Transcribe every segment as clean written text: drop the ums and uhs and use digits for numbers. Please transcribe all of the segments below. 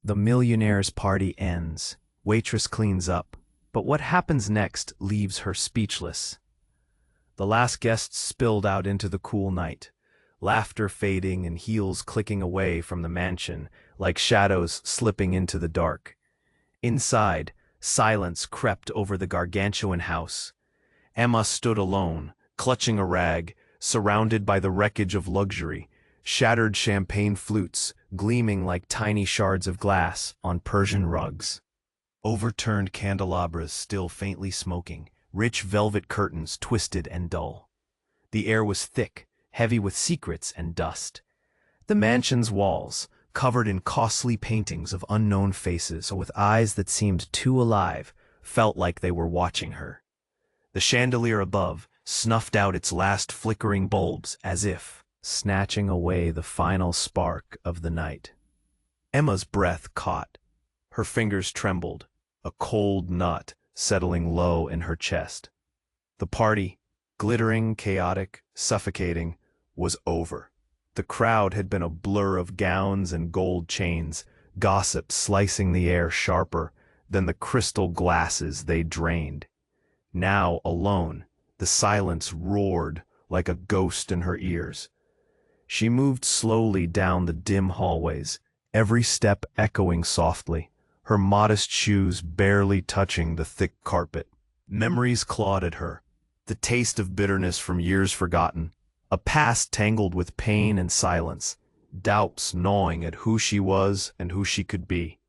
The millionaire's party ends. Waitress cleans up, but what happens next leaves her speechless. The last guests spilled out into the cool night, laughter fading and heels clicking away from the mansion like shadows slipping into the dark. Inside, silence crept over the gargantuan house. Emma stood alone, clutching a rag, surrounded by the wreckage of luxury, shattered champagne flutes gleaming like tiny shards of glass on Persian rugs. Overturned candelabras still faintly smoking, rich velvet curtains twisted and dull. The air was thick, heavy with secrets and dust. The mansion's walls, covered in costly paintings of unknown faces with eyes that seemed too alive, felt like they were watching her. The chandelier above snuffed out its last flickering bulbs as if snatching away the final spark of the night. Emma's breath caught. Her fingers trembled, a cold knot settling low in her chest. The party, glittering, chaotic, suffocating, was over. The crowd had been a blur of gowns and gold chains, gossip slicing the air sharper than the crystal glasses they drained. Now, alone, the silence roared like a ghost in her ears. She moved slowly down the dim hallways, every step echoing softly, her modest shoes barely touching the thick carpet. Memories clawed at her, the taste of bitterness from years forgotten, a past tangled with pain and silence, doubts gnawing at who she was and who she could be.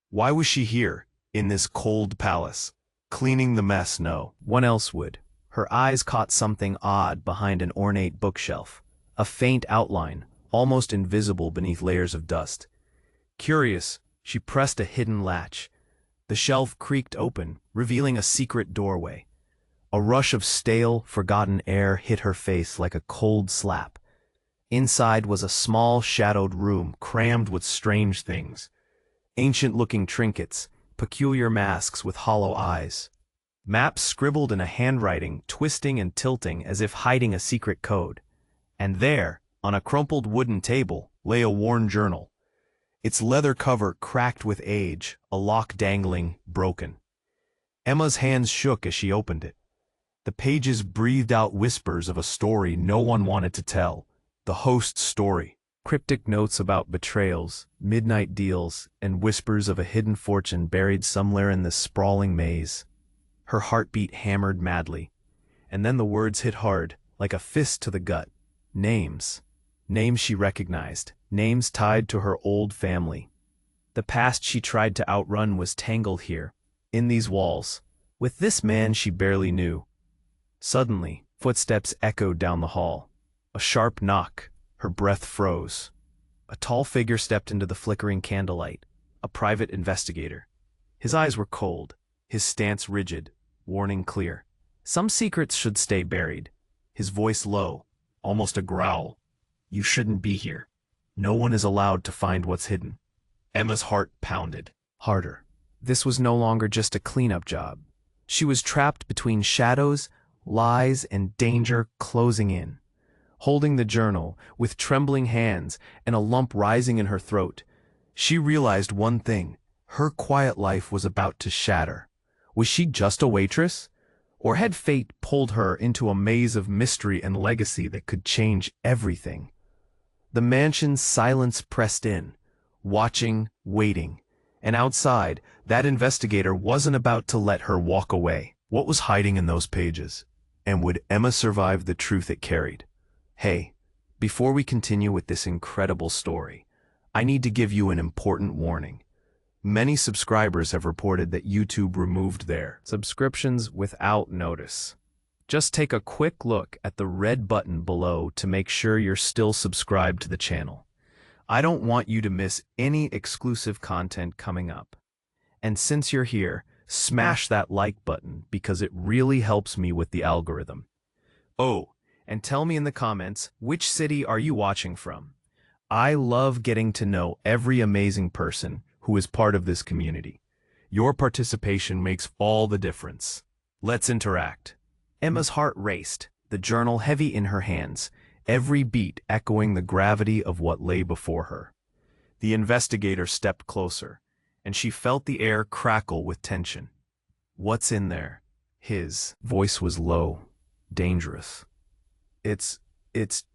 Why was she here, in this cold palace, cleaning the mess? No one else would. Her eyes caught something odd behind an ornate bookshelf, a faint outline, almost invisible beneath layers of dust. Curious, she pressed a hidden latch. The shelf creaked open, revealing a secret doorway. A rush of stale, forgotten air hit her face like a cold slap. Inside was a small, shadowed room crammed with strange things. Ancient-looking trinkets, peculiar masks with hollow eyes. Maps scribbled in a handwriting twisting and tilting as if hiding a secret code. And there, on a crumpled wooden table, lay a worn journal. Its leather cover cracked with age, a lock dangling, broken. Emma's hands shook as she opened it. The pages breathed out whispers of a story no one wanted to tell, the host's story. Cryptic notes about betrayals, midnight deals, and whispers of a hidden fortune buried somewhere in this sprawling maze. Her heartbeat hammered madly, and then the words hit hard, like a fist to the gut. Names. Names she recognized, names tied to her old family. The past she tried to outrun was tangled here, in these walls, with this man she barely knew. Suddenly, footsteps echoed down the hall. A sharp knock, her breath froze. A tall figure stepped into the flickering candlelight, a private investigator. His eyes were cold, his stance rigid, warning clear. Some secrets should stay buried. His voice low, almost a growl. You shouldn't be here. No one is allowed to find what's hidden. Emma's heart pounded harder. This was no longer just a cleanup job. She was trapped between shadows, lies, and danger closing in. Holding the journal, with trembling hands and a lump rising in her throat, she realized one thing. Her quiet life was about to shatter. Was she just a waitress? Or had fate pulled her into a maze of mystery and legacy that could change everything? The mansion's silence pressed in, watching, waiting, and outside, that investigator wasn't about to let her walk away. What was hiding in those pages? And would Emma survive the truth it carried? Hey, before we continue with this incredible story, I need to give you an important warning. Many subscribers have reported that YouTube removed their subscriptions without notice. Just take a quick look at the red button below to make sure you're still subscribed to the channel. I don't want you to miss any exclusive content coming up. And since you're here, smash that like button because it really helps me with the algorithm. Oh, and tell me in the comments, which city are you watching from? I love getting to know every amazing person who is part of this community. Your participation makes all the difference. Let's interact. Emma's heart raced, the journal heavy in her hands, every beat echoing the gravity of what lay before her. The investigator stepped closer, and she felt the air crackle with tension. "What's in there?" His voice was low, dangerous. It's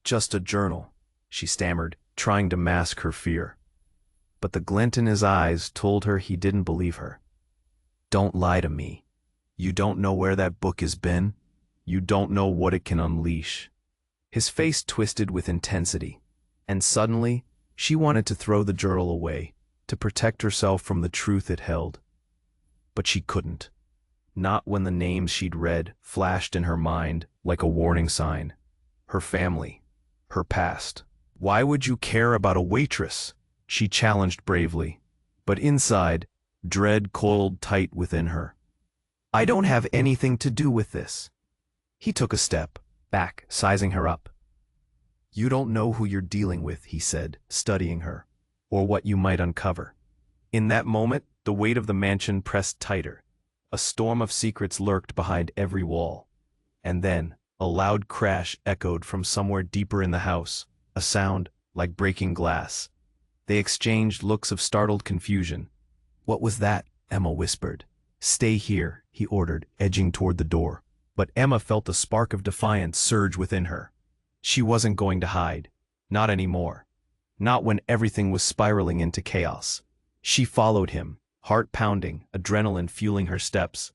just a journal," she stammered, trying to mask her fear. But the glint in his eyes told her he didn't believe her. "Don't lie to me. You don't know where that book has been. You don't know what it can unleash." His face twisted with intensity, and suddenly she wanted to throw the journal away, to protect herself from the truth it held. But she couldn't. Not when the names she'd read flashed in her mind like a warning sign. Her family, her past. "Why would you care about a waitress?" she challenged bravely. But inside, dread coiled tight within her. "I don't have anything to do with this." He took a step back, sizing her up. "You don't know who you're dealing with," he said, studying her, "or what you might uncover." In that moment, the weight of the mansion pressed tighter. A storm of secrets lurked behind every wall. And then, a loud crash echoed from somewhere deeper in the house, a sound like breaking glass. They exchanged looks of startled confusion. "What was that?" Emma whispered. "Stay here," he ordered, edging toward the door. But Emma felt a spark of defiance surge within her. She wasn't going to hide. Not anymore. Not when everything was spiraling into chaos. She followed him, heart pounding, adrenaline fueling her steps.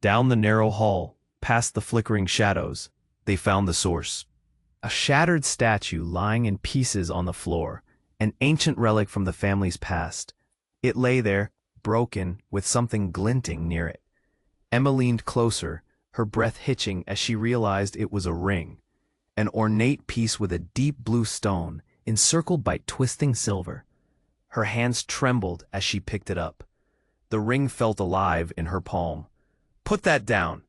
Down the narrow hall, past the flickering shadows, they found the source. A shattered statue lying in pieces on the floor, an ancient relic from the family's past. It lay there, broken, with something glinting near it. Emma leaned closer, her breath hitching as she realized it was a ring. An ornate piece with a deep blue stone, encircled by twisting silver. Her hands trembled as she picked it up. The ring felt alive in her palm. "Put that down!"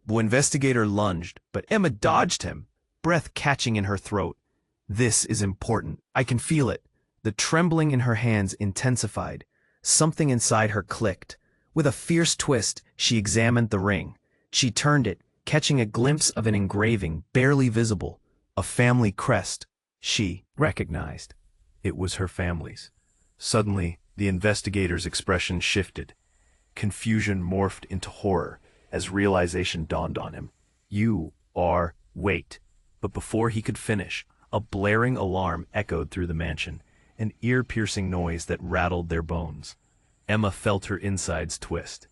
The investigator lunged, but Emma dodged him, breath catching in her throat. "This is important. I can feel it." The trembling in her hands intensified. Something inside her clicked. With a fierce twist, she examined the ring. She turned it, catching a glimpse of an engraving barely visible, a family crest. She recognized. It was her family's. Suddenly, the investigator's expression shifted. Confusion morphed into horror as realization dawned on him. "You are..." "Wait." But before he could finish, a blaring alarm echoed through the mansion, an ear-piercing noise that rattled their bones. Emma felt her insides twist.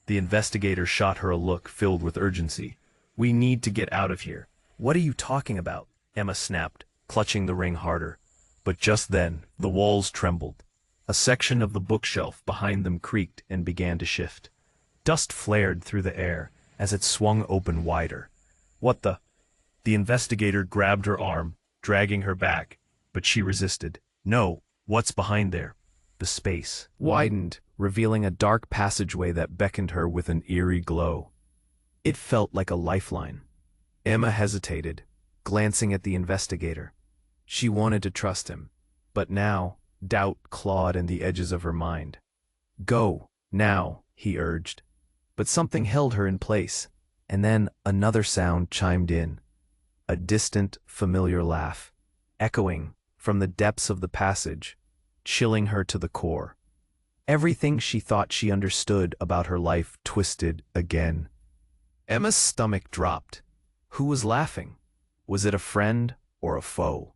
The investigator shot her a look filled with urgency. "We need to get out of here." "What are you talking about?" Emma snapped, clutching the ring harder. But just then, the walls trembled. A section of the bookshelf behind them creaked and began to shift. Dust flared through the air as it swung open wider. "What the..." The investigator grabbed her arm, dragging her back, but she resisted. "No, what's behind there?" The space widened, revealing a dark passageway that beckoned her with an eerie glow. It felt like a lifeline. Emma hesitated, glancing at the investigator. She wanted to trust him, but now doubt clawed in the edges of her mind. "Go, now," he urged. But something held her in place, and then another sound chimed in. A distant, familiar laugh, echoing from the depths of the passage, chilling her to the core. Everything she thought she understood about her life twisted again. Emma's stomach dropped. Who was laughing? Was it a friend or a foe?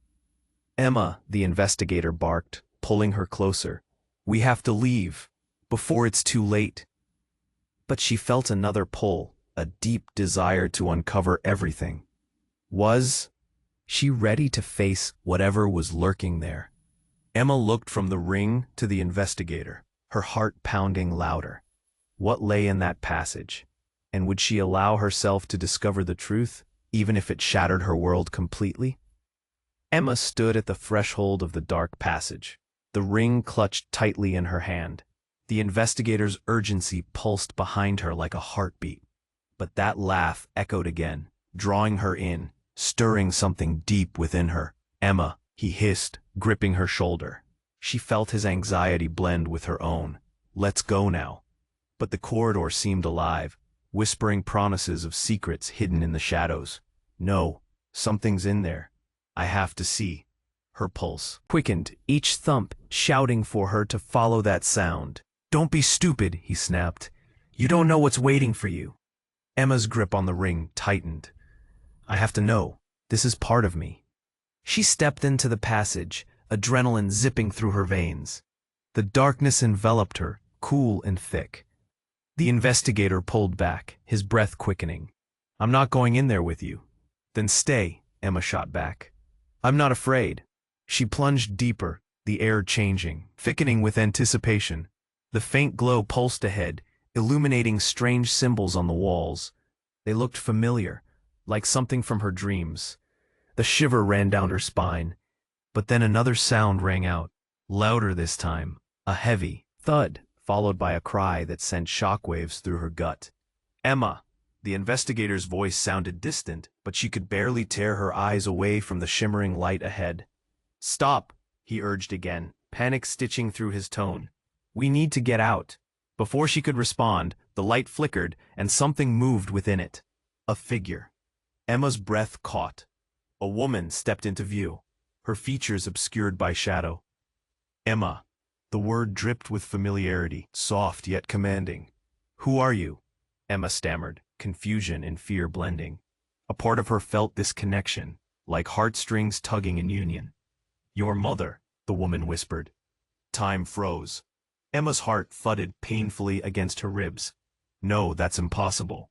"Emma," the investigator barked, pulling her closer. "We have to leave, before it's too late." But she felt another pull, a deep desire to uncover everything. Was she ready to face whatever was lurking there? Emma looked from the ring to the investigator, her heart pounding louder. What lay in that passage? And would she allow herself to discover the truth, even if it shattered her world completely? Emma stood at the threshold of the dark passage, the ring clutched tightly in her hand. The investigator's urgency pulsed behind her like a heartbeat. But that laugh echoed again, drawing her in, stirring something deep within her. "Emma," he hissed, gripping her shoulder. She felt his anxiety blend with her own. "Let's go now." But the corridor seemed alive, whispering promises of secrets hidden in the shadows. "No, something's in there. I have to see." Her pulse quickened, each thump shouting for her to follow that sound. Don't be stupid, he snapped. You don't know what's waiting for you. Emma's grip on the ring tightened. I have to know. This is part of me. She stepped into the passage, adrenaline zipping through her veins. The darkness enveloped her, cool and thick. The investigator pulled back, his breath quickening. I'm not going in there with you. Then stay, Emma shot back. I'm not afraid. She plunged deeper, the air changing, thickening with anticipation. The faint glow pulsed ahead, illuminating strange symbols on the walls. They looked familiar, like something from her dreams. The shiver ran down her spine. But then another sound rang out, louder this time, a heavy thud, followed by a cry that sent shockwaves through her gut. Emma! The investigator's voice sounded distant, but she could barely tear her eyes away from the shimmering light ahead. Stop, he urged again, panic stitching through his tone. We need to get out. Before she could respond, the light flickered and something moved within it. A figure. Emma's breath caught. A woman stepped into view, her features obscured by shadow. Emma. The word dripped with familiarity, soft yet commanding. Who are you? Emma stammered, confusion and fear blending. A part of her felt this connection, like heartstrings tugging in union. Your mother, the woman whispered. Time froze. Emma's heart thudded painfully against her ribs. No, that's impossible.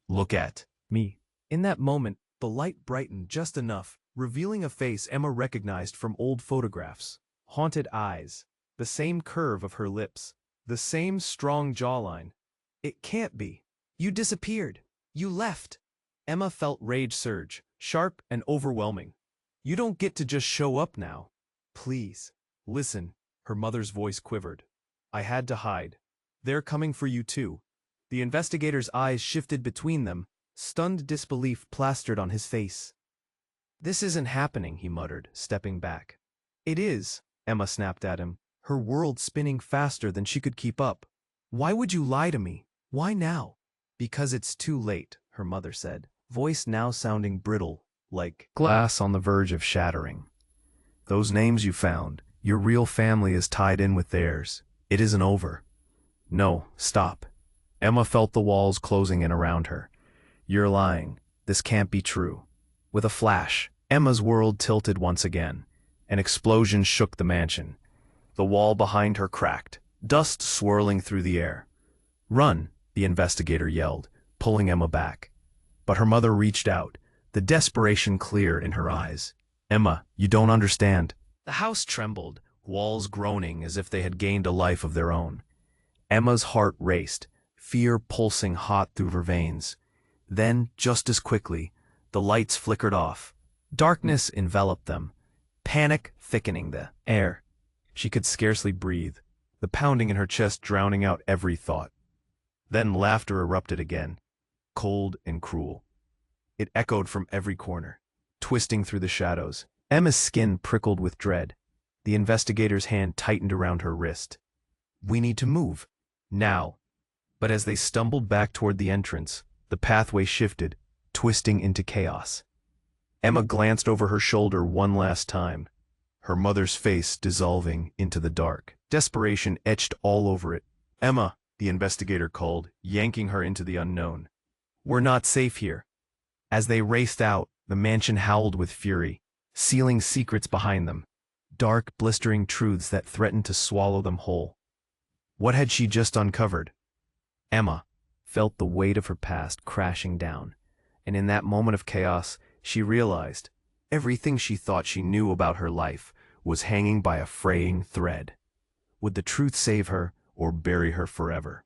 Look at me. In that moment, the light brightened just enough, revealing a face Emma recognized from old photographs. Haunted eyes, the same curve of her lips, the same strong jawline. It can't be. You disappeared. You left. Emma felt rage surge, sharp and overwhelming. You don't get to just show up now. Please. Listen, her mother's voice quivered. I had to hide. They're coming for you too. The investigator's eyes shifted between them, stunned disbelief plastered on his face. This isn't happening, he muttered, stepping back. It is, Emma snapped at him, her world spinning faster than she could keep up. Why would you lie to me? Why now? Because it's too late, her mother said, voice now sounding brittle, like glass on the verge of shattering. Those names you found, your real family is tied in with theirs. It isn't over. No, stop. Emma felt the walls closing in around her. You're lying. This can't be true. With a flash, Emma's world tilted once again. An explosion shook the mansion. The wall behind her cracked, dust swirling through the air. Run, the investigator yelled, pulling Emma back. But her mother reached out, the desperation clear in her eyes. Emma, you don't understand. The house trembled, walls groaning as if they had gained a life of their own. Emma's heart raced, fear pulsing hot through her veins. Then, just as quickly, the lights flickered off. Darkness enveloped them, panic thickening the air. She could scarcely breathe, the pounding in her chest drowning out every thought. Then laughter erupted again, cold and cruel. It echoed from every corner, twisting through the shadows. Emma's skin prickled with dread. The investigator's hand tightened around her wrist. We need to move. Now. But as they stumbled back toward the entrance, the pathway shifted, twisting into chaos. Emma glanced over her shoulder one last time, her mother's face dissolving into the dark. Desperation etched all over it. Emma, the investigator called, yanking her into the unknown. We're not safe here. As they raced out, the mansion howled with fury, sealing secrets behind them, dark, blistering truths that threatened to swallow them whole. What had she just uncovered? Emma felt the weight of her past crashing down, and in that moment of chaos, she realized everything she thought she knew about her life was hanging by a fraying thread. Would the truth save her or bury her forever?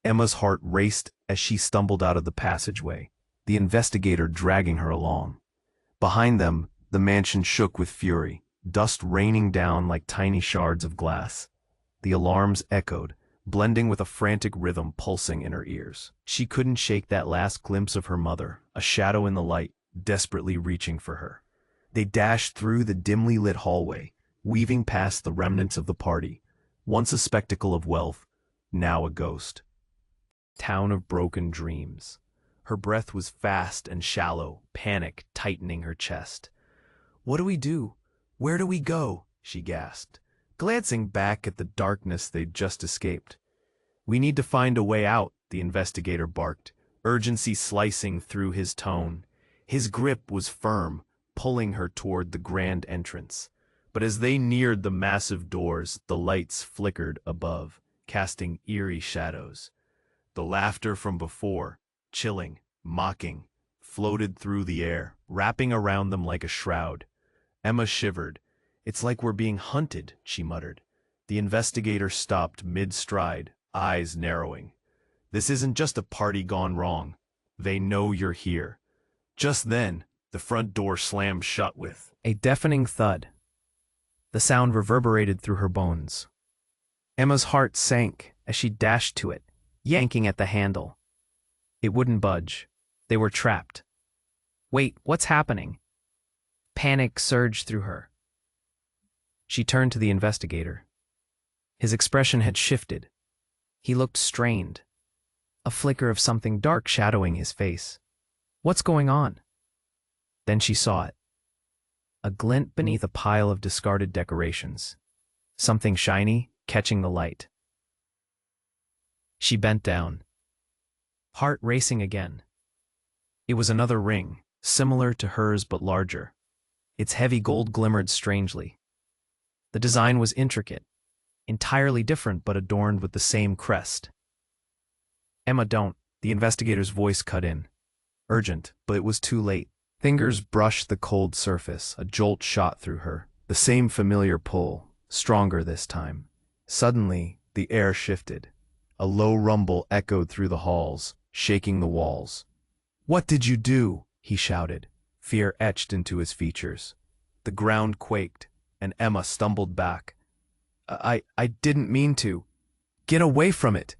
Emma's heart raced as she stumbled out of the passageway, the investigator dragging her along. Behind them, the mansion shook with fury, dust raining down like tiny shards of glass. The alarms echoed, blending with a frantic rhythm pulsing in her ears. She couldn't shake that last glimpse of her mother, a shadow in the light, desperately reaching for her. They dashed through the dimly lit hallway, weaving past the remnants of the party, once a spectacle of wealth, now a ghost. Town of broken dreams. Her breath was fast and shallow, panic tightening her chest. What do we do? Where do we go? She gasped, glancing back at the darkness they'd just escaped. We need to find a way out, the investigator barked, urgency slicing through his tone. His grip was firm, pulling her toward the grand entrance. But as they neared the massive doors, the lights flickered above, casting eerie shadows. The laughter from before, chilling, mocking, floated through the air, wrapping around them like a shroud. Emma shivered. "It's like we're being hunted," she muttered. The investigator stopped mid-stride, eyes narrowing. "This isn't just a party gone wrong. They know you're here." Just then, the front door slammed shut with a deafening thud. The sound reverberated through her bones. Emma's heart sank as she dashed to it, yanking at the handle. It wouldn't budge. They were trapped. "Wait, what's happening?" Panic surged through her. She turned to the investigator. His expression had shifted. He looked strained, a flicker of something dark shadowing his face. "What's going on?" Then she saw it. A glint beneath a pile of discarded decorations. Something shiny, catching the light. She bent down, heart racing again. It was another ring, similar to hers but larger. Its heavy gold glimmered strangely. The design was intricate, entirely different but adorned with the same crest. "Emma, don't," the investigator's voice cut in. Urgent, but it was too late. Fingers brushed the cold surface, a jolt shot through her, the same familiar pull, stronger this time. Suddenly, the air shifted. A low rumble echoed through the halls, shaking the walls. "What did you do?" he shouted, fear etched into his features. The ground quaked, and Emma stumbled back. I didn't mean to. Get away from it!"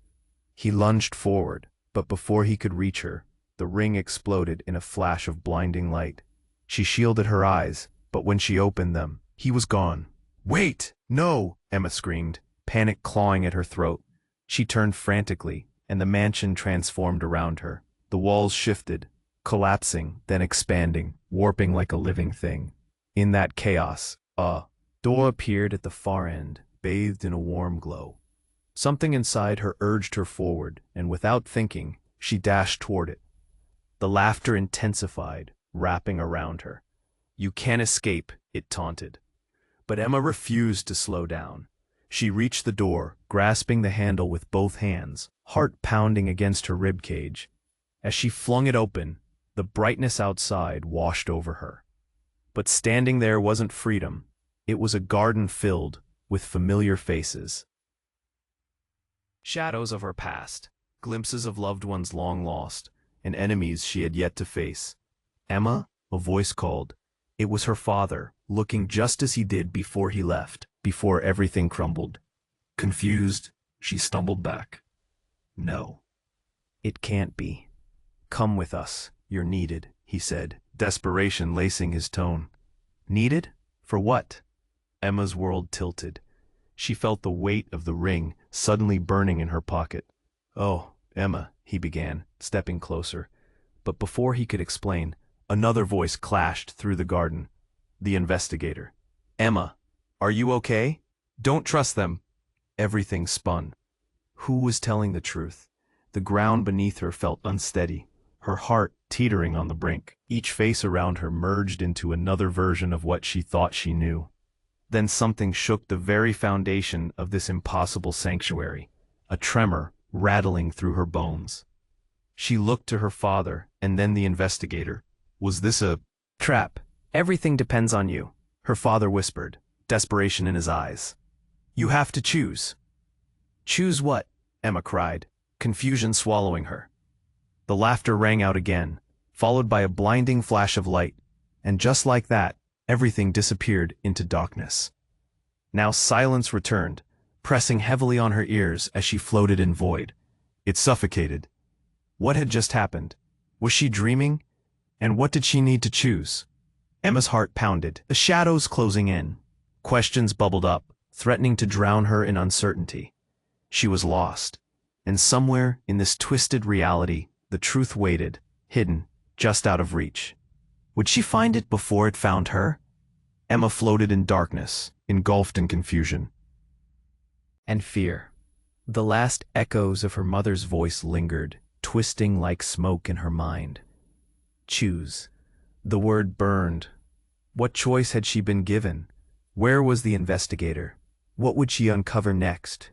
He lunged forward, but before he could reach her, the ring exploded in a flash of blinding light. She shielded her eyes, but when she opened them, he was gone. "Wait! No!" Emma screamed, panic clawing at her throat. She turned frantically, and the mansion transformed around her. The walls shifted, collapsing, then expanding, warping like a living thing. In that chaos, a door appeared at the far end, bathed in a warm glow. Something inside her urged her forward, and without thinking, she dashed toward it. The laughter intensified, wrapping around her. "You can't escape," it taunted. But Emma refused to slow down. She reached the door, grasping the handle with both hands, heart pounding against her ribcage. As she flung it open, the brightness outside washed over her. But standing there wasn't freedom. It was a garden filled with familiar faces. Shadows of her past, glimpses of loved ones long lost, and enemies she had yet to face. "Emma," a voice called. It was her father, looking just as he did before he left, before everything crumbled. Confused, she stumbled back. "No. It can't be. Come with us. You're needed," he said, desperation lacing his tone. Needed? For what? Emma's world tilted. She felt the weight of the ring suddenly burning in her pocket. "Oh, Emma," he began, stepping closer. But before he could explain, another voice clashed through the garden. The investigator. "Emma, are you okay? Don't trust them." Everything spun. Who was telling the truth? The ground beneath her felt unsteady, her heart teetering on the brink. Each face around her merged into another version of what she thought she knew. Then something shook the very foundation of this impossible sanctuary, a tremor rattling through her bones. She looked to her father and then the investigator. Was this a trap? "Everything depends on you," her father whispered, desperation in his eyes. "You have to choose." "Choose what?" Emma cried, confusion swallowing her. The laughter rang out again, followed by a blinding flash of light, and just like that, everything disappeared into darkness. Now silence returned, pressing heavily on her ears as she floated in void. It suffocated. What had just happened? Was she dreaming? And what did she need to choose? Emma's heart pounded, the shadows closing in. Questions bubbled up, threatening to drown her in uncertainty. She was lost. And somewhere in this twisted reality, the truth waited, hidden, just out of reach. Would she find it before it found her? Emma floated in darkness, engulfed in confusion. And fear. The last echoes of her mother's voice lingered, twisting like smoke in her mind. Choose. The word burned. What choice had she been given? Where was the investigator? What would she uncover next?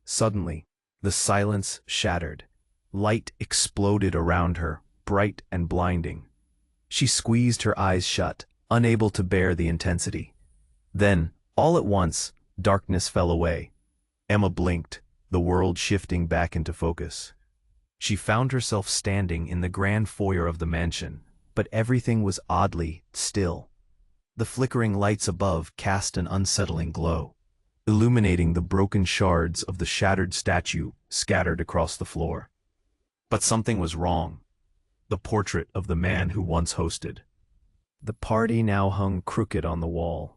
Suddenly, the silence shattered. Light exploded around her, bright and blinding. She squeezed her eyes shut, unable to bear the intensity. Then, all at once, darkness fell away. Emma blinked, the world shifting back into focus. She found herself standing in the grand foyer of the mansion, but everything was oddly still. The flickering lights above cast an unsettling glow, illuminating the broken shards of the shattered statue scattered across the floor. But something was wrong. The portrait of the man who once hosted. The party now hung crooked on the wall,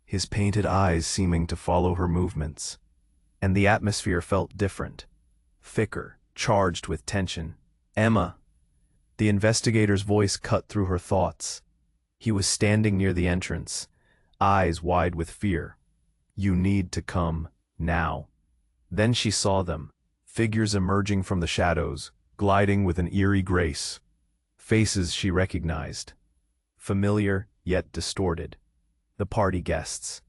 his painted eyes seeming to follow her movements. And the atmosphere felt different, thicker, charged with tension. Emma! The investigator's voice cut through her thoughts. He was standing near the entrance, eyes wide with fear. You need to come, now. Then she saw them, figures emerging from the shadows, gliding with an eerie grace. Faces she recognized. Familiar, yet distorted. The party guests.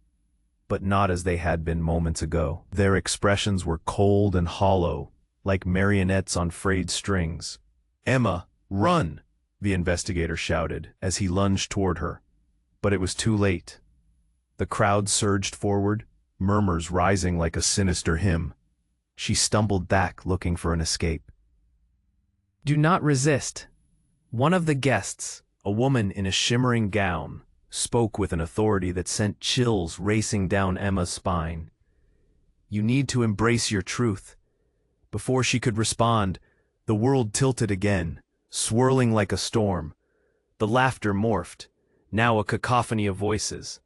But not as they had been moments ago. Their expressions were cold and hollow, like marionettes on frayed strings. Emma, run! The investigator shouted as he lunged toward her. But it was too late. The crowd surged forward, murmurs rising like a sinister hymn. She stumbled back, looking for an escape. Do not resist. One of the guests, a woman in a shimmering gown, spoke with an authority that sent chills racing down Emma's spine. You need to embrace your truth. Before she could respond, the world tilted again, swirling like a storm. The laughter morphed, now a cacophony of voices.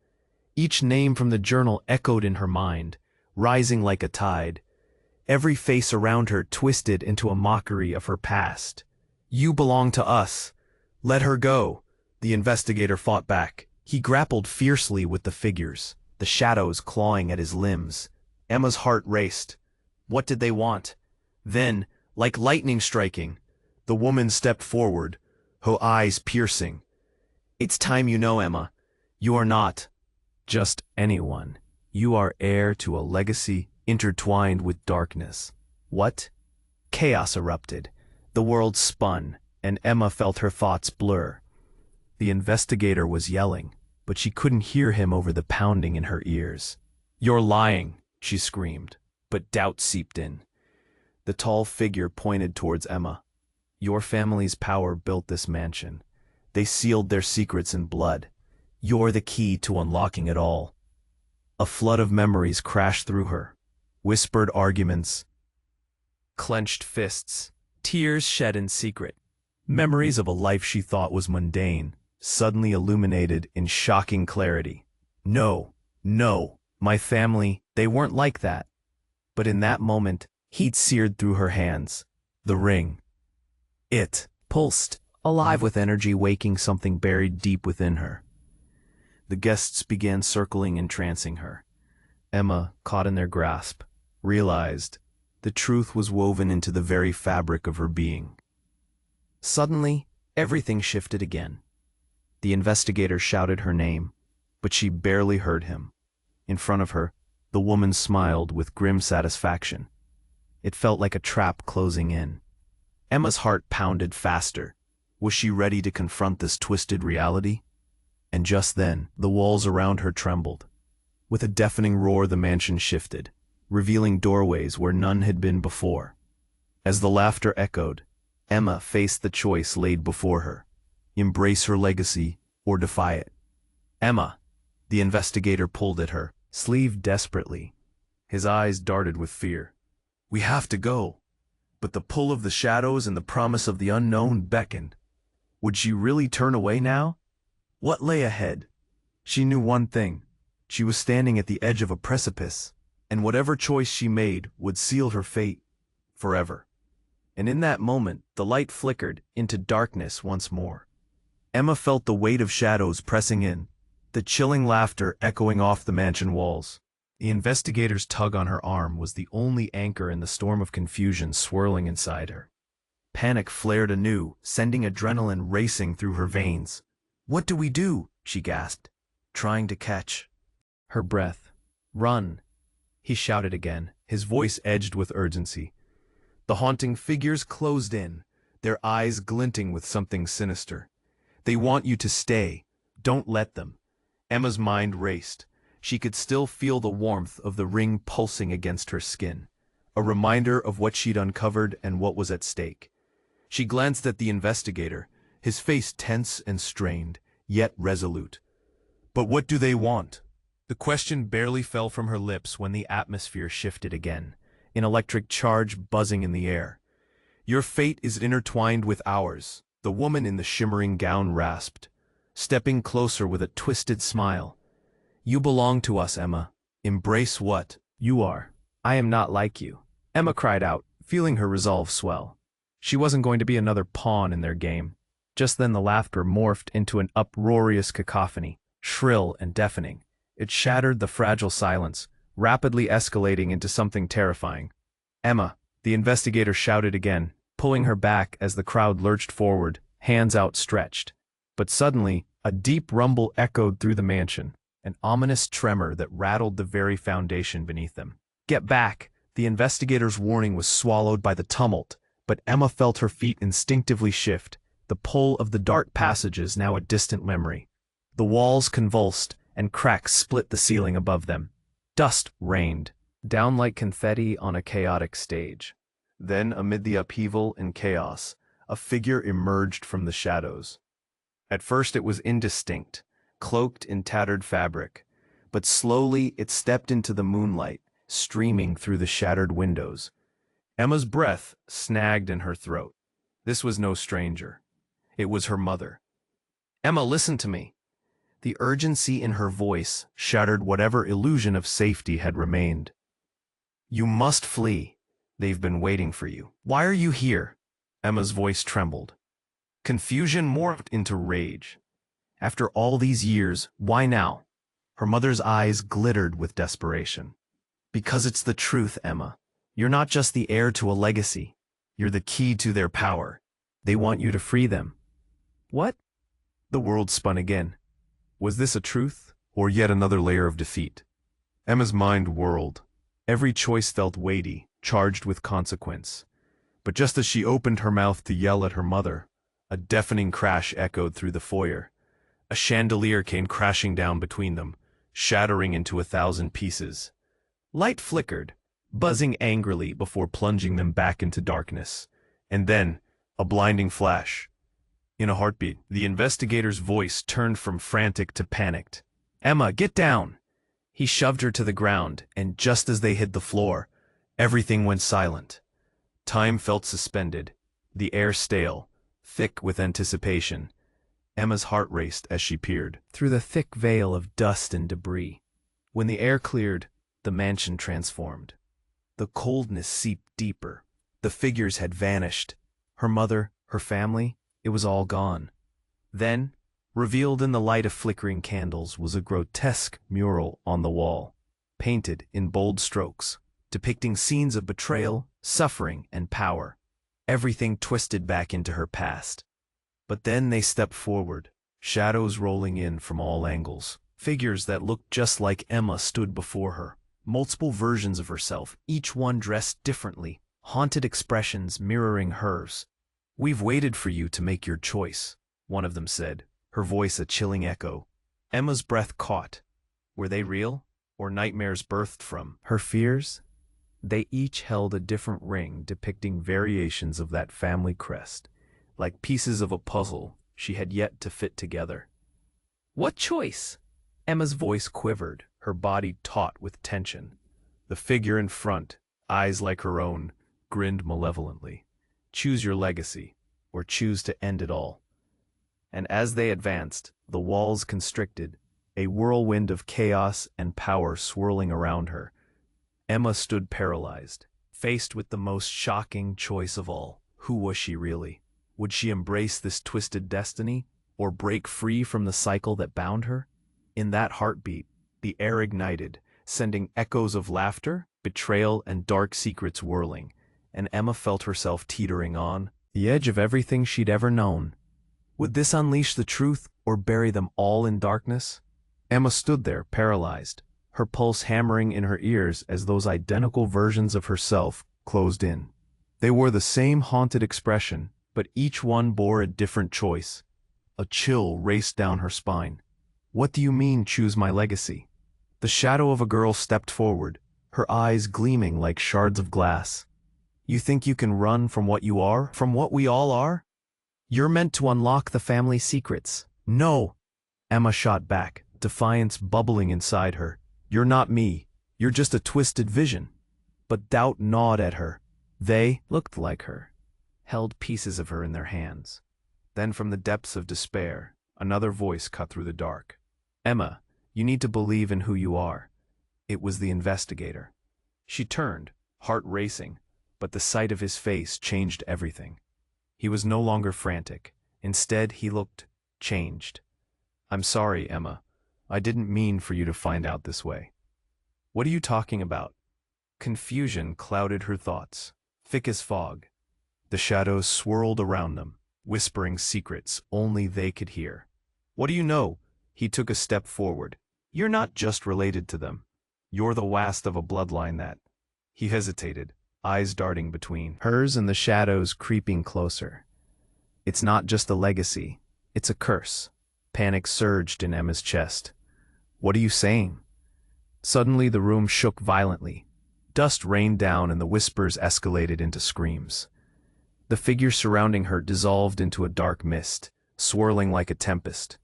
Each name from the journal echoed in her mind, rising like a tide. Every face around her twisted into a mockery of her past. You belong to us. Let her go. The investigator fought back. He grappled fiercely with the figures, the shadows clawing at his limbs. Emma's heart raced. What did they want? Then, like lightning striking, the woman stepped forward, her eyes piercing. It's time you know, Emma. You are not just anyone. You are heir to a legacy intertwined with darkness. What? Chaos erupted. The world spun, and Emma felt her thoughts blur. The investigator was yelling, but she couldn't hear him over the pounding in her ears. You're lying, she screamed, but doubt seeped in. The tall figure pointed towards Emma. Your family's power built this mansion. They sealed their secrets in blood. You're the key to unlocking it all. A flood of memories crashed through her. Whispered arguments, clenched fists, tears shed in secret. Memories of a life she thought was mundane, suddenly illuminated in shocking clarity. No, my family, they weren't like that. But in that moment, heat seared through her hands. The ring. It pulsed, alive with energy, waking something buried deep within her. The guests began circling, entrancing her. Emma, caught in their grasp, realized the truth was woven into the very fabric of her being. Suddenly, everything shifted again. The investigator shouted her name, but she barely heard him. In front of her, the woman smiled with grim satisfaction. It felt like a trap closing in. Emma's heart pounded faster. Was she ready to confront this twisted reality? And just then, the walls around her trembled. With a deafening roar, the mansion shifted, revealing doorways where none had been before. As the laughter echoed, Emma faced the choice laid before her: embrace her legacy or defy it. Emma, the investigator pulled at her sleeve desperately. His eyes darted with fear. We have to go. But the pull of the shadows and the promise of the unknown beckoned. Would she really turn away now? What lay ahead? She knew one thing. She was standing at the edge of a precipice, and whatever choice she made would seal her fate forever. And in that moment, the light flickered into darkness once more. Emma felt the weight of shadows pressing in, the chilling laughter echoing off the mansion walls. The investigator's tug on her arm was the only anchor in the storm of confusion swirling inside her. Panic flared anew, sending adrenaline racing through her veins. "What do we do?" she gasped, trying to catch her breath. "Run!" he shouted again, his voice edged with urgency. The haunting figures closed in, their eyes glinting with something sinister. "They want you to stay. Don't let them." Emma's mind raced. She could still feel the warmth of the ring pulsing against her skin, a reminder of what she'd uncovered and what was at stake. She glanced at the investigator, his face tense and strained, yet resolute. "But what do they want?" The question barely fell from her lips when the atmosphere shifted again, an electric charge buzzing in the air. "Your fate is intertwined with ours," the woman in the shimmering gown rasped, stepping closer with a twisted smile. "You belong to us, Emma. Embrace what you are." "I am not like you," Emma cried out, feeling her resolve swell. She wasn't going to be another pawn in their game. Just then the laughter morphed into an uproarious cacophony, shrill and deafening. It shattered the fragile silence, rapidly escalating into something terrifying. "Emma," the investigator shouted again, pulling her back as the crowd lurched forward, hands outstretched. But suddenly, a deep rumble echoed through the mansion, an ominous tremor that rattled the very foundation beneath them. "Get back!" The investigator's warning was swallowed by the tumult, but Emma felt her feet instinctively shift, the pull of the dark passages now a distant memory. The walls convulsed, and cracks split the ceiling above them. Dust rained, down like confetti on a chaotic stage. Then, amid the upheaval and chaos, a figure emerged from the shadows. At first it was indistinct, cloaked in tattered fabric, but slowly it stepped into the moonlight, streaming through the shattered windows. Emma's breath snagged in her throat. This was no stranger. It was her mother. "Emma, listen to me." The urgency in her voice shattered whatever illusion of safety had remained. "You must flee. They've been waiting for you." "Why are you here?" Emma's voice trembled. Confusion morphed into rage. After all these years, why now? Her mother's eyes glittered with desperation. "Because it's the truth, Emma. You're not just the heir to a legacy. You're the key to their power. They want you to free them." "What?" The world spun again. Was this a truth, or yet another layer of defeat? Emma's mind whirled. Every choice felt weighty, charged with consequence. But just as she opened her mouth to yell at her mother, a deafening crash echoed through the foyer. A chandelier came crashing down between them, shattering into 1,000 pieces. Light flickered, buzzing angrily before plunging them back into darkness. And then, a blinding flash. In a heartbeat, the investigator's voice turned from frantic to panicked. "Emma, get down!" He shoved her to the ground, and just as they hit the floor, everything went silent. Time felt suspended, the air stale, thick with anticipation. Emma's heart raced as she peered through the thick veil of dust and debris. When the air cleared, the mansion transformed. The coldness seeped deeper. The figures had vanished. Her mother, her family, it was all gone. Then, revealed in the light of flickering candles, was a grotesque mural on the wall, painted in bold strokes, depicting scenes of betrayal, suffering, and power, everything twisted back into her past. But then they stepped forward, shadows rolling in from all angles. Figures that looked just like Emma stood before her, multiple versions of herself, each one dressed differently, haunted expressions mirroring hers. "We've waited for you to make your choice," one of them said, her voice a chilling echo. Emma's breath caught. Were they real, or nightmares birthed from her fears? They each held a different ring depicting variations of that family crest, like pieces of a puzzle she had yet to fit together. "What choice?" Emma's voice quivered, her body taut with tension. The figure in front, eyes like her own, grinned malevolently. "Choose your legacy, or choose to end it all." And as they advanced, the walls constricted, a whirlwind of chaos and power swirling around her. Emma stood paralyzed, faced with the most shocking choice of all. Who was she really? Would she embrace this twisted destiny, or break free from the cycle that bound her? In that heartbeat, the air ignited, sending echoes of laughter, betrayal, and dark secrets whirling, and Emma felt herself teetering on the edge of everything she'd ever known. Would this unleash the truth or bury them all in darkness? Emma stood there, paralyzed, her pulse hammering in her ears as those identical versions of herself closed in. They wore the same haunted expression, but each one bore a different choice. A chill raced down her spine. "What do you mean, choose my legacy?" The shadow of a girl stepped forward, her eyes gleaming like shards of glass. "You think you can run from what you are, from what we all are? You're meant to unlock the family secrets." "No!" Emma shot back, defiance bubbling inside her. "You're not me. You're just a twisted vision." But doubt gnawed at her. They looked like her, held pieces of her in their hands. Then from the depths of despair, another voice cut through the dark. "Emma, you need to believe in who you are." It was the investigator. She turned, heart racing, but the sight of his face changed everything. He was no longer frantic. Instead, he looked changed. "I'm sorry, Emma. I didn't mean for you to find out this way." "What are you talking about?" Confusion clouded her thoughts, thick as fog. The shadows swirled around them, whispering secrets only they could hear. "What do you know?" He took a step forward. "You're not just related to them. You're the last of a bloodline that—" He hesitated, eyes darting between hers and the shadows creeping closer. "It's not just a legacy. It's a curse." Panic surged in Emma's chest. "What are you saying?" Suddenly the room shook violently. Dust rained down and the whispers escalated into screams. The figure surrounding her dissolved into a dark mist, swirling like a tempest.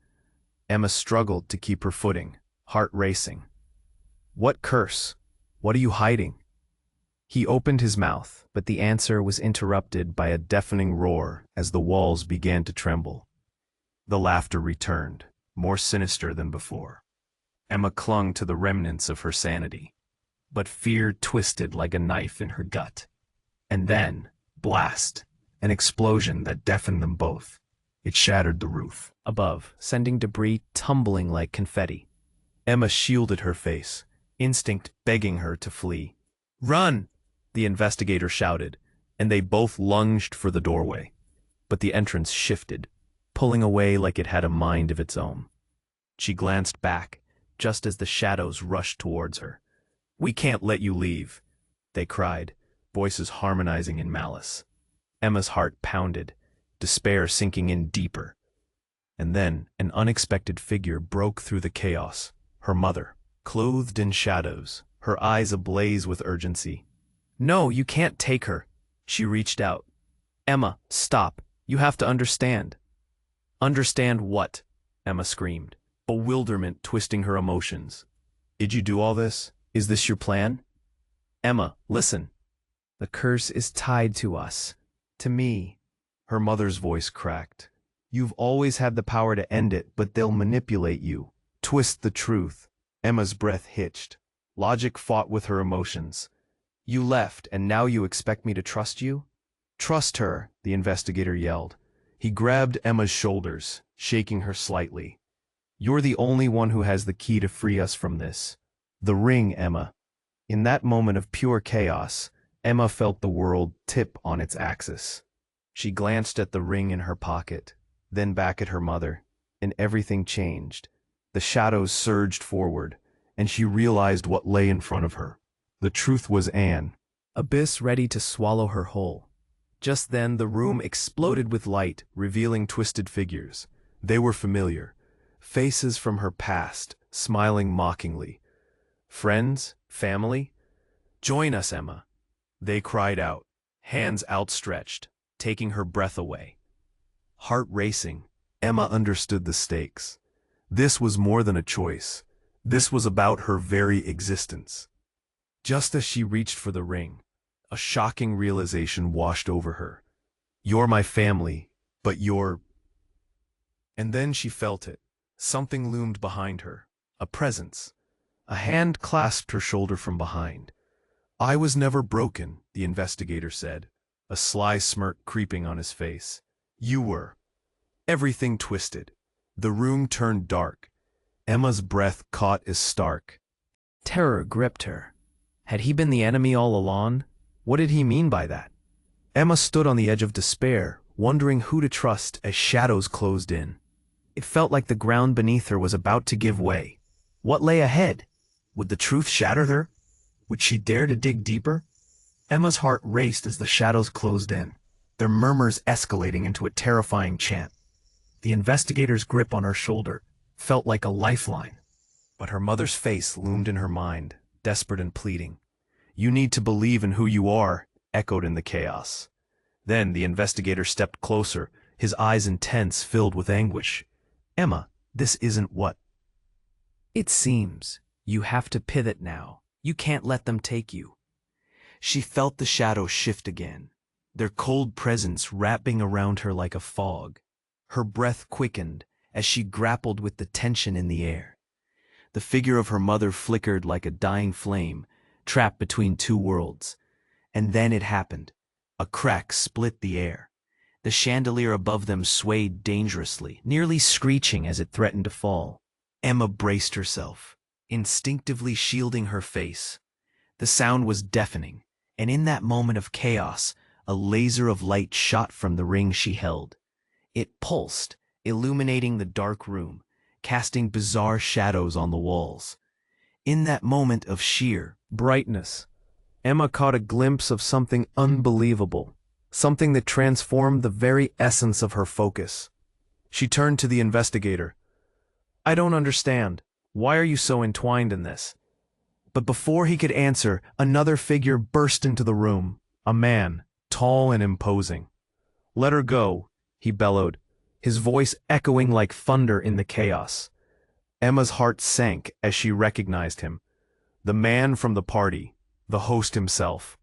Emma struggled to keep her footing, heart racing. "What curse? What are you hiding?" He opened his mouth, but the answer was interrupted by a deafening roar as the walls began to tremble. The laughter returned, more sinister than before. Emma clung to the remnants of her sanity, but fear twisted like a knife in her gut. And then, blast, an explosion that deafened them both. It shattered the roof above, sending debris tumbling like confetti. Emma shielded her face, instinct begging her to flee. "Run!" the investigator shouted, and they both lunged for the doorway. But the entrance shifted, pulling away like it had a mind of its own. She glanced back, just as the shadows rushed towards her. "We can't let you leave," they cried, voices harmonizing in malice. Emma's heart pounded, despair sinking in deeper. And then an unexpected figure broke through the chaos, her mother, clothed in shadows, her eyes ablaze with urgency. "No, you can't take her." She reached out. "Emma, stop. You have to understand." "Understand what?" Emma screamed, bewilderment twisting her emotions. "Did you do all this? Is this your plan?" "Emma, listen." "The curse is tied to us. To me." Her mother's voice cracked. "You've always had the power to end it, but they'll manipulate you. Twist the truth." Emma's breath hitched. Logic fought with her emotions. "You left, and now you expect me to trust you?" "Trust her," the investigator yelled. He grabbed Emma's shoulders, shaking her slightly. "You're the only one who has the key to free us from this. The ring, Emma." In that moment of pure chaos, Emma felt the world tip on its axis. She glanced at the ring in her pocket, then back at her mother, and everything changed. The shadows surged forward, and she realized what lay in front of her. The truth was Anne. Abyss ready to swallow her whole. Just then the room exploded with light, revealing twisted figures. They were familiar. Faces from her past, smiling mockingly. "Friends? Family? Join us, Emma." They cried out, hands outstretched, taking her breath away. Heart racing, Emma understood the stakes. This was more than a choice. This was about her very existence. Just as she reached for the ring, a shocking realization washed over her. "You're my family, but you're—" And then she felt it. Something loomed behind her. A presence. A hand clasped her shoulder from behind. "I was never broken," the investigator said, a sly smirk creeping on his face. "You were." Everything twisted. The room turned dark. Emma's breath caught as stark. Terror gripped her. Had he been the enemy all along? What did he mean by that? Emma stood on the edge of despair, wondering who to trust as shadows closed in. It felt like the ground beneath her was about to give way. What lay ahead? Would the truth shatter her? Would she dare to dig deeper? Emma's heart raced as the shadows closed in, their murmurs escalating into a terrifying chant. The investigator's grip on her shoulder felt like a lifeline, but her mother's face loomed in her mind, desperate and pleading. "You need to believe in who you are," echoed in the chaos. Then the investigator stepped closer, his eyes intense, filled with anguish. "Emma, this isn't what it seems. You have to pivot now. You can't let them take you." She felt the shadows shift again, their cold presence wrapping around her like a fog. Her breath quickened as she grappled with the tension in the air. The figure of her mother flickered like a dying flame, trapped between two worlds. And then it happened. A crack split the air. The chandelier above them swayed dangerously, nearly screeching as it threatened to fall. Emma braced herself, instinctively shielding her face. The sound was deafening, and in that moment of chaos, a laser of light shot from the ring she held. It pulsed, illuminating the dark room, casting bizarre shadows on the walls. In that moment of sheer brightness, Emma caught a glimpse of something unbelievable, something that transformed the very essence of her focus. She turned to the investigator. "I don't understand. Why are you so entwined in this?" But before he could answer, another figure burst into the room, a man, tall and imposing. "Let her go," he bellowed, his voice echoing like thunder in the chaos. Emma's heart sank as she recognized him. The man from the party, the host himself.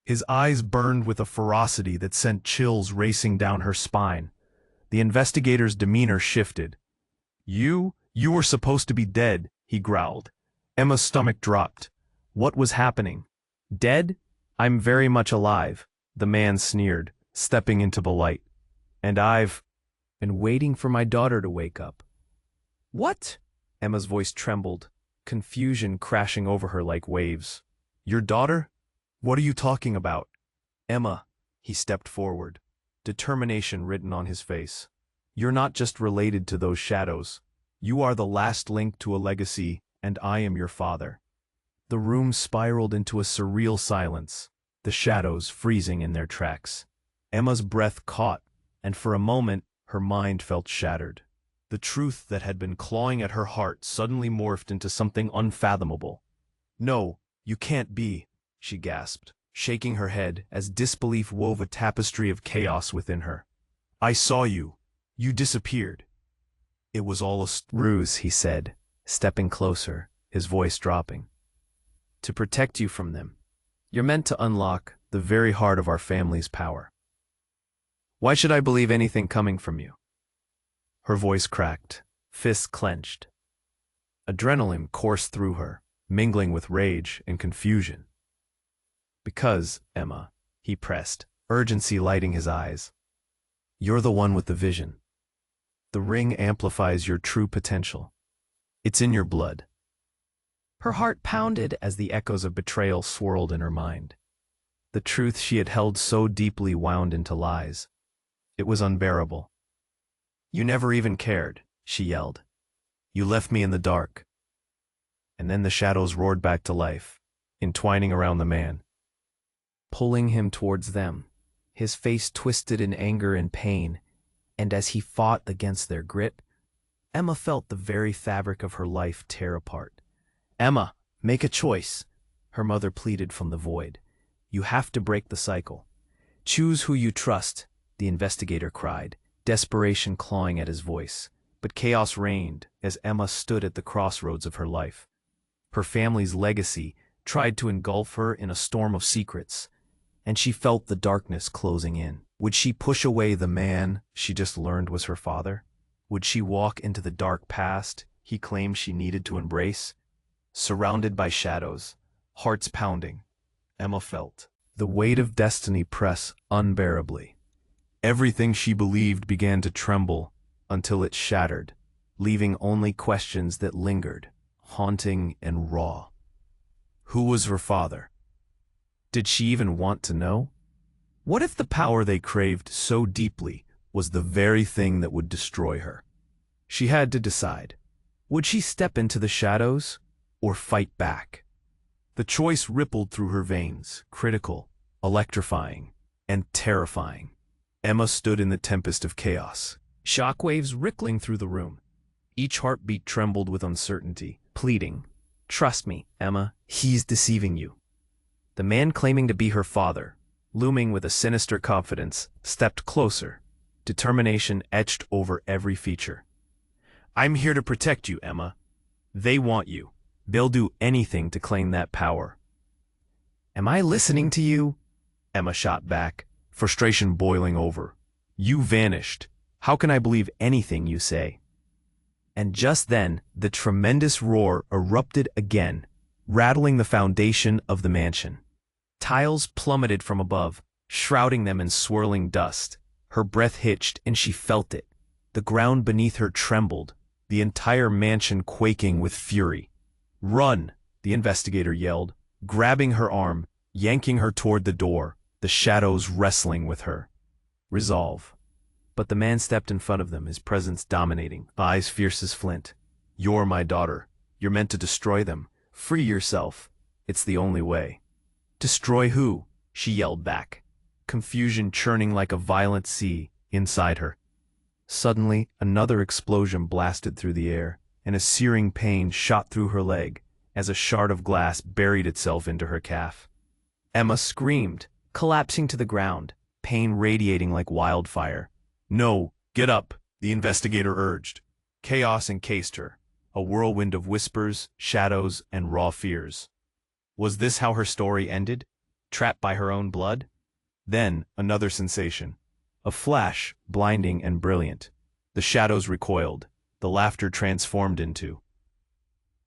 His eyes burned with a ferocity that sent chills racing down her spine. The investigator's demeanor shifted. You were supposed to be dead," he growled. Emma's stomach dropped. What was happening? "Dead? I'm very much alive," the man sneered, stepping into the light. "And I've been waiting for my daughter to wake up." "What?" Emma's voice trembled, confusion crashing over her like waves. "Your daughter? What are you talking about?" "Emma," he stepped forward, determination written on his face. "You're not just related to those shadows. You are the last link to a legacy, and I am your father." The room spiraled into a surreal silence, the shadows freezing in their tracks. Emma's breath caught, and for a moment her mind felt shattered. The truth that had been clawing at her heart suddenly morphed into something unfathomable. "No, you can't be," she gasped, shaking her head as disbelief wove a tapestry of chaos within her. "I saw you. You disappeared." "It was all a ruse," he said, stepping closer, his voice dropping. "To protect you from them. You're meant to unlock the very heart of our family's power." "Why should I believe anything coming from you?" Her voice cracked, fists clenched. Adrenaline coursed through her, mingling with rage and confusion. "Because, Emma," he pressed, urgency lighting his eyes. "You're the one with the vision. The ring amplifies your true potential. It's in your blood." Her heart pounded as the echoes of betrayal swirled in her mind. The truth she had held so deeply wound into lies. It was unbearable. "You never even cared," she yelled. "You left me in the dark." And then the shadows roared back to life, entwining around the man, pulling him towards them, his face twisted in anger and pain, and as he fought against their grip, Emma felt the very fabric of her life tear apart. "Emma, make a choice," her mother pleaded from the void. "You have to break the cycle. Choose who you trust," the investigator cried, desperation clawing at his voice. But chaos reigned as Emma stood at the crossroads of her life. Her family's legacy tried to engulf her in a storm of secrets, and she felt the darkness closing in. Would she push away the man she just learned was her father? Would she walk into the dark past he claimed she needed to embrace? Surrounded by shadows, hearts pounding, Emma felt the weight of destiny press unbearably. Everything she believed began to tremble until it shattered, leaving only questions that lingered, haunting and raw. Who was her father? Did she even want to know? What if the power they craved so deeply was the very thing that would destroy her? She had to decide. Would she step into the shadows or fight back? The choice rippled through her veins, critical, electrifying, and terrifying. Emma stood in the tempest of chaos, shockwaves rippling through the room. Each heartbeat trembled with uncertainty, pleading, "Trust me, Emma, he's deceiving you." The man claiming to be her father, looming with a sinister confidence, stepped closer, determination etched over every feature. "I'm here to protect you, Emma. They want you. They'll do anything to claim that power." "Am I listening to you?" Emma shot back, frustration boiling over. "You vanished. How can I believe anything you say?" And just then, the tremendous roar erupted again, rattling the foundation of the mansion. Tiles plummeted from above, shrouding them in swirling dust. Her breath hitched, and she felt it. The ground beneath her trembled, the entire mansion quaking with fury. "Run!" the investigator yelled, grabbing her arm, yanking her toward the door, the shadows wrestling with her. Resolve. But the man stepped in front of them, his presence dominating, eyes fierce as flint. "You're my daughter. You're meant to destroy them. Free yourself. It's the only way." "Destroy who?" she yelled back, confusion churning like a violent sea inside her. Suddenly, another explosion blasted through the air, and a searing pain shot through her leg as a shard of glass buried itself into her calf. Emma screamed, collapsing to the ground, pain radiating like wildfire. "No, get up," the investigator urged. Chaos encased her, a whirlwind of whispers, shadows, and raw fears. Was this how her story ended? Trapped by her own blood? Then, another sensation. A flash, blinding and brilliant. The shadows recoiled, the laughter transformed into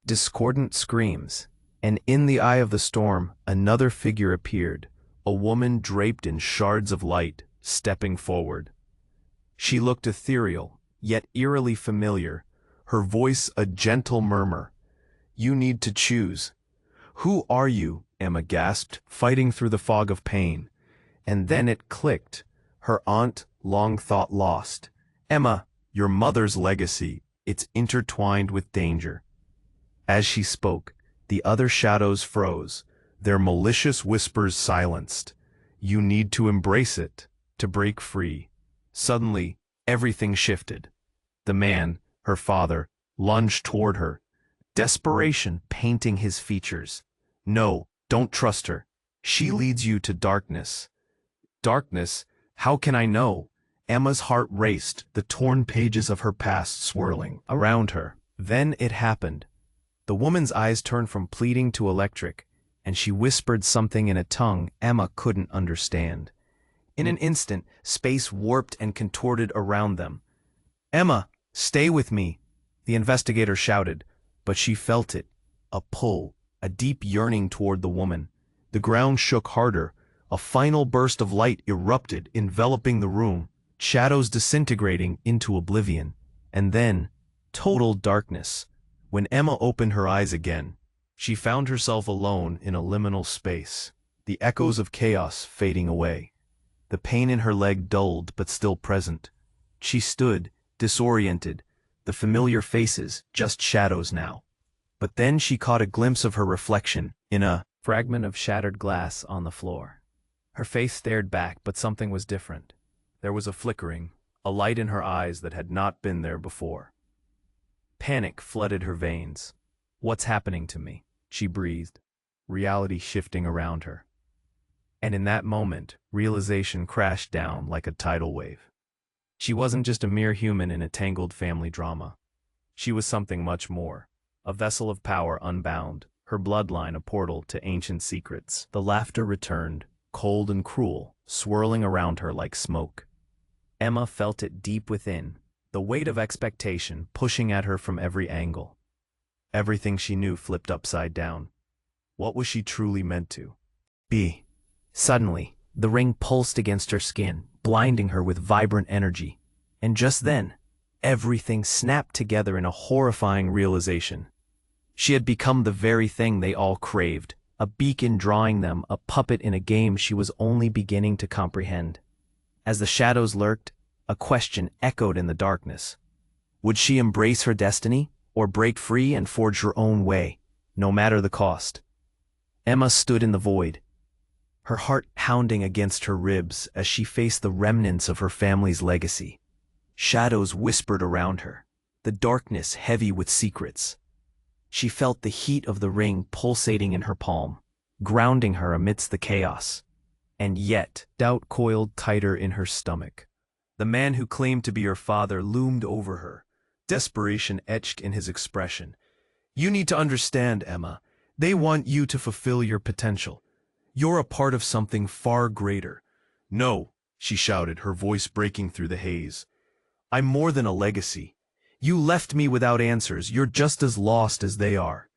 discordant screams, and in the eye of the storm, another figure appeared, a woman draped in shards of light, stepping forward. She looked ethereal, yet eerily familiar, her voice a gentle murmur. "You need to choose." "Who are you?" Emma gasped, fighting through the fog of pain. And then it clicked, her aunt, long thought lost. "Emma, your mother's legacy, it's intertwined with danger." As she spoke, the other shadows froze, their malicious whispers silenced. "You need to embrace it, to break free." Suddenly, everything shifted. The man, her father, lunged toward her, desperation painting his features. "No, don't trust her. She leads you to darkness." "Darkness? How can I know?" Emma's heart raced, the torn pages of her past swirling around her. Then it happened. The woman's eyes turned from pleading to electric, and she whispered something in a tongue Emma couldn't understand. In an instant, space warped and contorted around them. "Emma, stay with me," the investigator shouted, but she felt it, a pull, a deep yearning toward the woman. The ground shook harder, a final burst of light erupted, enveloping the room, shadows disintegrating into oblivion, and then, total darkness. When Emma opened her eyes again, she found herself alone in a liminal space, the echoes of chaos fading away. The pain in her leg dulled but still present. She stood, disoriented, the familiar faces just shadows now. But then she caught a glimpse of her reflection in a fragment of shattered glass on the floor. Her face stared back, but something was different. There was a flickering, a light in her eyes that had not been there before. Panic flooded her veins. "What's happening to me?" she breathed, reality shifting around her. And in that moment, realization crashed down like a tidal wave. She wasn't just a mere human in a tangled family drama. She was something much more. A vessel of power unbound, her bloodline a portal to ancient secrets. The laughter returned, cold and cruel, swirling around her like smoke. Emma felt it deep within, the weight of expectation pushing at her from every angle. Everything she knew flipped upside down. What was she truly meant to be? Suddenly, the ring pulsed against her skin, blinding her with vibrant energy. And just then, everything snapped together in a horrifying realization. She had become the very thing they all craved, a beacon drawing them, a puppet in a game she was only beginning to comprehend. As the shadows lurked, a question echoed in the darkness. Would she embrace her destiny, or break free and forge her own way, no matter the cost? Emma stood in the void, her heart pounding against her ribs as she faced the remnants of her family's legacy. Shadows whispered around her, the darkness heavy with secrets. She felt the heat of the ring pulsating in her palm, grounding her amidst the chaos. And yet, doubt coiled tighter in her stomach. The man who claimed to be her father loomed over her, desperation etched in his expression. You need to understand, Emma. They want you to fulfill your potential. You're a part of something far greater. No, she shouted, her voice breaking through the haze. I'm more than a legacy. You left me without answers. You're just as lost as they are.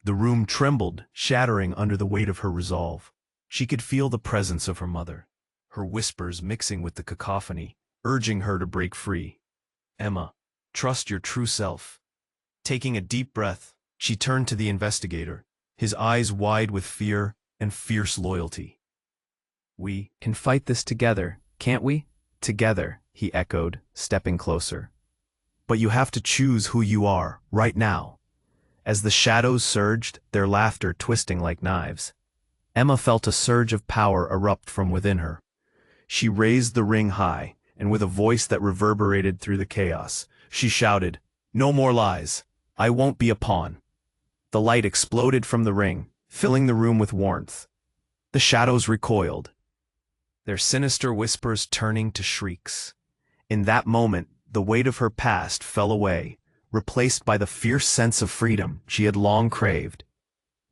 The room trembled, shattering under the weight of her resolve. She could feel the presence of her mother, her whispers mixing with the cacophony, urging her to break free. Emma, trust your true self. Taking a deep breath, she turned to the investigator, his eyes wide with fear and fierce loyalty. We can fight this together, can't we? Together, he echoed, stepping closer. But you have to choose who you are, right now. As the shadows surged, their laughter twisting like knives, Emma felt a surge of power erupt from within her. She raised the ring high, and with a voice that reverberated through the chaos, she shouted, "No more lies. I won't be a pawn." The light exploded from the ring, filling the room with warmth. The shadows recoiled, their sinister whispers turning to shrieks. In that moment, the weight of her past fell away, replaced by the fierce sense of freedom she had long craved.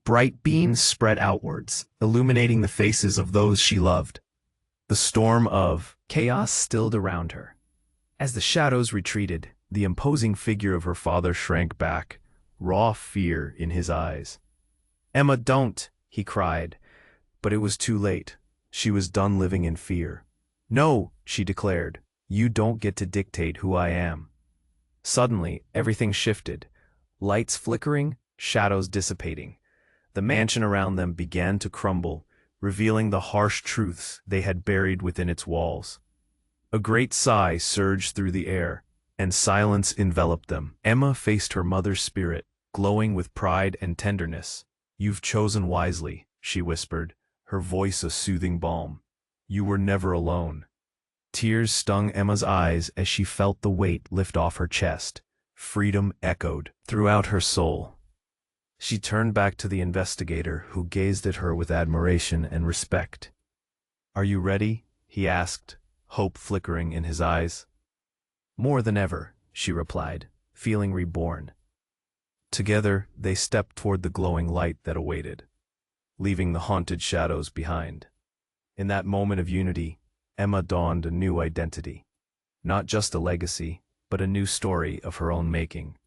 Bright beams spread outwards, illuminating the faces of those she loved. The storm of chaos stilled around her. As the shadows retreated, the imposing figure of her father shrank back, raw fear in his eyes. "Emma, don't!" he cried, but it was too late. She was done living in fear. "No," she declared, "you don't get to dictate who I am." Suddenly, everything shifted. Lights flickering, shadows dissipating. The mansion around them began to crumble, revealing the harsh truths they had buried within its walls. A great sigh surged through the air, and silence enveloped them. Emma faced her mother's spirit, glowing with pride and tenderness. "You've chosen wisely," she whispered, her voice a soothing balm. "You were never alone." Tears stung Emma's eyes as she felt the weight lift off her chest. Freedom echoed throughout her soul. She turned back to the investigator, who gazed at her with admiration and respect. "Are you ready?" he asked, hope flickering in his eyes. "More than ever," she replied, feeling reborn. Together, they stepped toward the glowing light that awaited, leaving the haunted shadows behind. In that moment of unity, Emma donned a new identity. Not just a legacy, but a new story of her own making.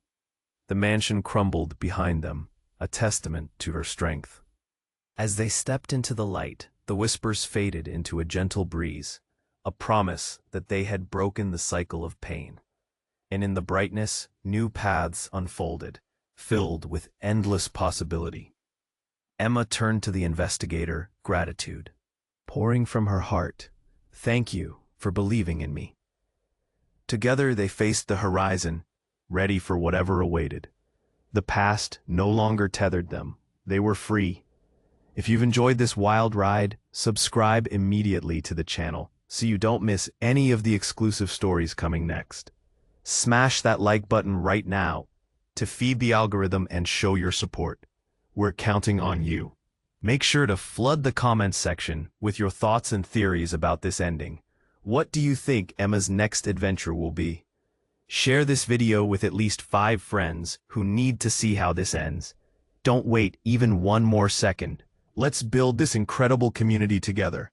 The mansion crumbled behind them, a testament to her strength. As they stepped into the light, the whispers faded into a gentle breeze, a promise that they had broken the cycle of pain. And in the brightness, new paths unfolded, filled with endless possibility. Emma turned to the investigator, gratitude pouring from her heart. "Thank you for believing in me." Together they faced the horizon, ready for whatever awaited. The past no longer tethered them. They were free. If you've enjoyed this wild ride, subscribe immediately to the channel so you don't miss any of the exclusive stories coming next. Smash that like button right now to feed the algorithm and show your support. We're counting on you. Make sure to flood the comments section with your thoughts and theories about this ending. What do you think Emma's next adventure will be? Share this video with at least 5 friends who need to see how this ends. Don't wait even one more second. Let's build this incredible community together.